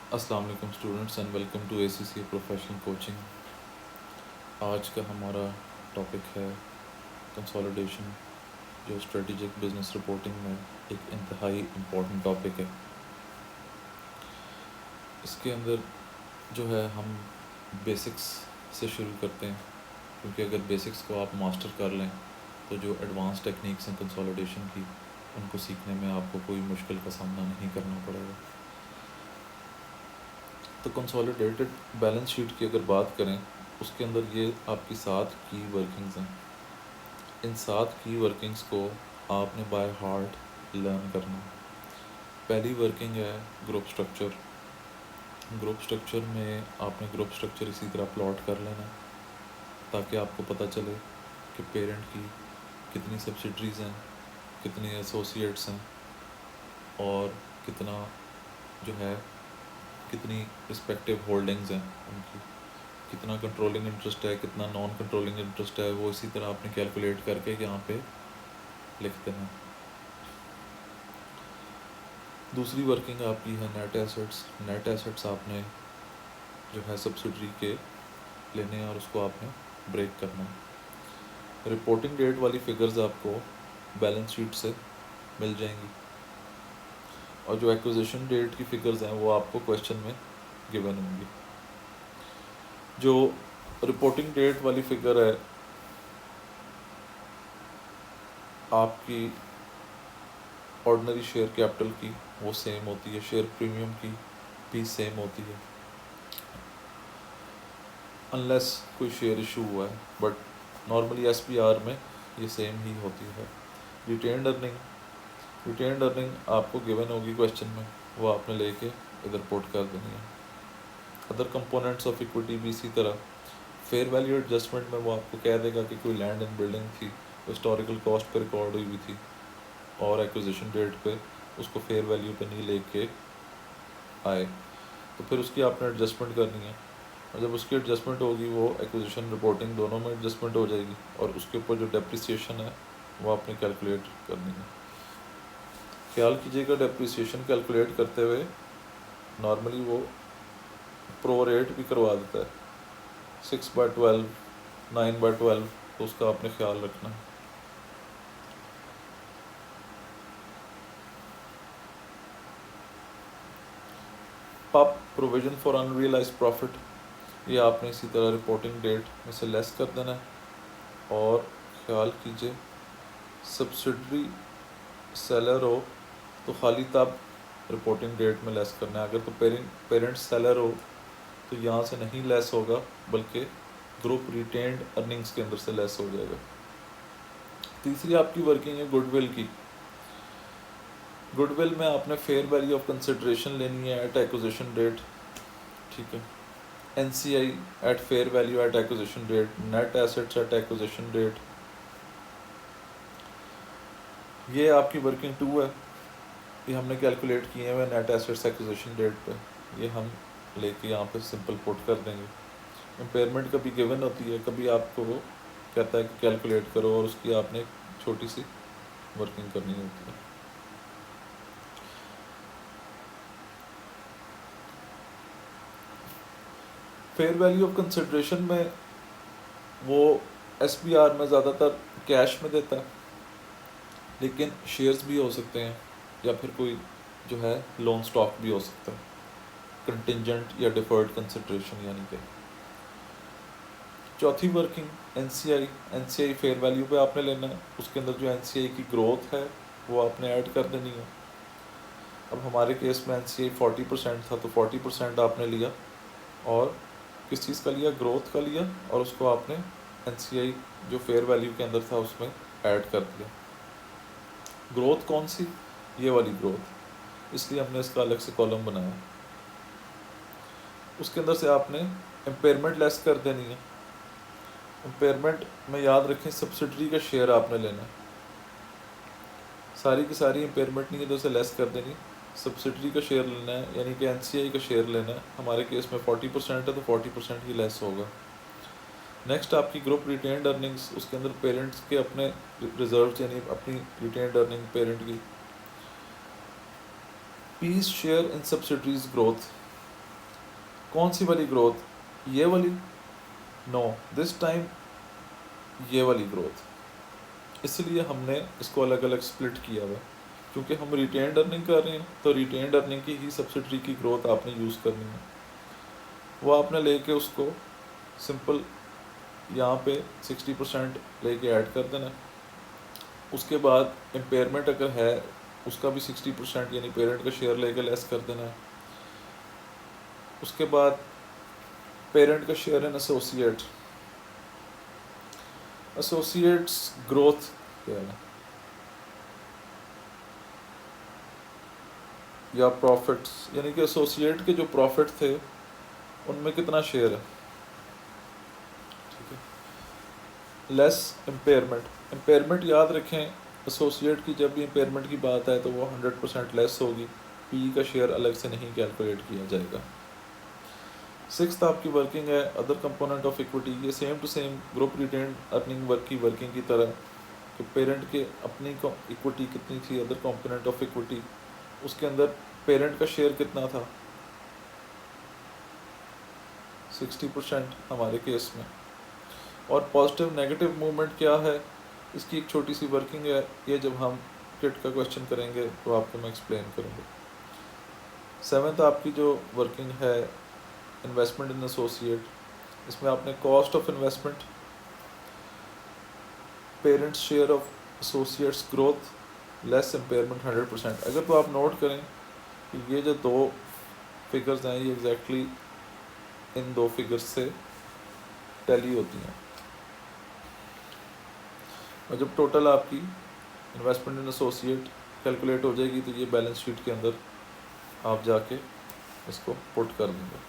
अस्सलाम वालेकुम students and welcome to ACCA professional coaching. आज का हमारा टॉपिक है कंसोलिडेशन, जो स्ट्रेटेजिक बिजनेस रिपोर्टिंग में एक इंतहाई इम्पोर्टेंट टॉपिक है। इसके अंदर जो है हम बेसिक्स से शुरू करते हैं, क्योंकि अगर बेसिक्स को आप मास्टर कर लें तो जो एडवांस टेक्निक्स हैं कंसोलिडेशन की, उनको सीखने में आपको कोई मुश्किल का सामना नहीं करना पड़ेगा। तो कंसोलिडेटेड बैलेंस शीट की अगर बात करें, उसके अंदर ये आपकी 7 की वर्किंग्स हैं। इन 7 की वर्किंग्स को आपने बाय हार्ट लर्न करना। पहली वर्किंग है ग्रुप स्ट्रक्चर। ग्रुप स्ट्रक्चर में आपने ग्रुप स्ट्रक्चर इसी तरह प्लॉट कर लेना, ताकि आपको पता चले कि पेरेंट की कितनी सब्सिडरीज़ हैं, कितने एसोसिएट्स हैं, और कितना जो है कितनी रिस्पेक्टिव होल्डिंग्स हैं उनकी, कितना कंट्रोलिंग इंटरेस्ट है, कितना नॉन कंट्रोलिंग इंटरेस्ट है, वो इसी तरह आपने कैलकुलेट करके यहाँ पे लिखते हैं। दूसरी वर्किंग आपकी है नेट एसेट्स। नेट एसेट्स आपने जो है सब्सिडरी के लेने हैं और उसको आपने ब्रेक करना है। रिपोर्टिंग डेट वाली फिगर्स आपको बैलेंस शीट से मिल जाएंगी, और जो एक्विजिशन डेट की फिगर्स हैं वो आपको क्वेश्चन में गिवन होंगी। जो रिपोर्टिंग डेट वाली फिगर है आपकी ऑर्डिनरी शेयर कैपिटल की, वो सेम होती है, शेयर प्रीमियम की भी सेम होती है, अनलेस कोई शेयर इशू हुआ है, बट नॉर्मली SPR में ये सेम ही होती है। रिटेन्ड अर्निंग आपको गिवन होगी क्वेश्चन में, वो आपने लेके इधर पुट कर देनी है। अदर कंपोनेंट्स ऑफ इक्विटी भी इसी तरह। फेयर वैल्यू एडजस्टमेंट में वो आपको कह देगा कि कोई लैंड एंड बिल्डिंग थी, हिस्टोरिकल कॉस्ट पे रिकॉर्ड हुई हुई थी, और एक्विजिशन डेट पे उसको फेयर वैल्यू पे नहीं लेके आए, तो फिर उसकी आपने एडजस्टमेंट करनी है, और जब उसकी एडजस्टमेंट होगी वो एक्विजिशन रिपोर्टिंग दोनों में एडजस्टमेंट हो जाएगी, और उसके ऊपर जो डेप्रिसिएशन है वो आपने कैलकुलेट करनी है। ख्याल कीजिएगा, डेप्रिसिएशन कैलकुलेट करते हुए नॉर्मली वो प्रो रेट भी करवा देता है, 6/12, 9/12, तो उसका आपने ख्याल रखना है। पब प्रोविजन फॉर अनरियलाइज प्रॉफिट, ये आपने इसी तरह रिपोर्टिंग डेट में से लेस कर देना है, और ख्याल कीजिए सब्सिडरी सेलर हो तो खाली तब रिपोर्टिंग डेट में लेस करना है। अगर तो पेरेंट सेलर हो तो यहाँ से नहीं लेस होगा, बल्कि ग्रुप रिटेन्ड अर्निंग्स के अंदर से लेस हो जाएगा। तीसरी आपकी वर्किंग है गुडविल की। गुडविल में आपने फेयर वैल्यू ऑफ कंसिडरेशन लेनी है एट एक्विजिशन डेट, ठीक है। NCI at fair value at acquisition date, net assets at acquisition date, ये आपकी वर्किंग 2 है। ये हमने कैलकुलेट किए हुए नेट एसेट्स एक्विजिशन डेट पे, ये हम लेके यहाँ पे सिंपल पुट कर देंगे। इम्पेयरमेंट कभी गिवन होती है, कभी आपको कहता है कि कैलकुलेट करो, और उसकी आपने छोटी सी वर्किंग करनी होती है। फेयर वैल्यू ऑफ कंसिडरेशन में वो SPR में ज़्यादातर कैश में देता है, लेकिन शेयर्स भी हो सकते हैं, या फिर कोई जो है लोन स्टॉक भी हो सकता है, कंटिंजेंट या डिफर्ड कंसिडरेशन यानी कि। चौथी वर्किंग NCI फेयर वैल्यू पे आपने लेना है, उसके अंदर जो NCI की ग्रोथ है वो आपने ऐड कर देनी है। अब हमारे केस में NCI 40% था, तो 40% आपने लिया, और किस चीज़ का लिया, ग्रोथ का लिया, और उसको आपने NCI जो फेयर वैल्यू के अंदर था उसमें ऐड कर दिया। ग्रोथ कौन सी, ये वाली ग्रोथ, इसलिए हमने इसका अलग से कॉलम बनाया। उसके अंदर से आपने इम्पेयरमेंट लेस कर देनी है। इम्पेयरमेंट में याद रखें सब्सिडरी का शेयर आपने लेना है, सारी की सारी इम्पेयरमेंट नहीं है तो उसे लेस कर देनी, सब्सिडरी का शेयर लेना है, यानी कि NCI का शेयर लेना है। हमारे केस में 40% है तो 40% ही लेस होगा। नेक्स्ट आपकी ग्रुप रिटेन्ड अर्निंग्स, उसके अंदर पेरेंट्स के अपने रिजर्व यानी अपनी रिटेन्ड अर्निंग पेरेंट की। P's share in subsidiaries growth, कौन सी वाली ग्रोथ, ये वाली? नो, दिस टाइम ये वाली ग्रोथ। इसलिए हमने इसको अलग अलग स्प्लिट किया हुआ है, क्योंकि हम रिटेन्ड अर्निंग कर रहे हैं, तो रिटेन्ड अर्निंग की ही सब्सिडरी की ग्रोथ आपने यूज़ करनी है। वो आपने लेके उसको सिंपल यहाँ पे 60% लेके ऐड कर देना। उसके बाद इम्पेयरमेंट अगर है उसका भी 60% यानी पेरेंट का शेयर लेके लेस कर देना है। उसके बाद पेरेंट का share in associate, associates growth क्या है या प्रॉफिट्स, यानी कि एसोसिएट के जो प्रॉफिट थे उनमें कितना शेयर है, ठीक है। लेस इम्पेयरमेंट, इम्पेयरमेंट याद रखें एसोसिएट की जब भी इम्पेयरमेंट की बात है तो वो 100% लेस होगी, पी का शेयर अलग से नहीं कैलकुलेट किया जाएगा। सिक्स्थ आपकी वर्किंग है अदर कंपोनेंट ऑफ इक्विटी, ये same to same group retained earning work की वर्किंग की तरह कि पेरेंट के अपनी इक्विटी कितनी थी, अदर कंपोनेंट ऑफ इक्विटी, उसके अंदर पेरेंट का शेयर कितना था 60% हमारे केस में। और पॉजिटिव नेगेटिव मूवमेंट क्या है, इसकी एक छोटी सी वर्किंग है, ये जब हम किट का क्वेश्चन करेंगे तो आपको मैं एक्सप्लेन करूँगा। सेवन्थ आपकी जो वर्किंग है इन्वेस्टमेंट इन एसोसिएट, इसमें आपने cost of investment, parents share of associates growth less impairment 100%। अगर तो आप नोट करें कि ये जो दो फिगर्स हैं ये एग्जैक्टली इन दो फिगर्स से टैली होती हैं, और जब टोटल आपकी इन्वेस्टमेंट इन एसोसिएट कैलकुलेट हो जाएगी तो ये बैलेंस शीट के अंदर आप जाके इसको पुट कर देंगे।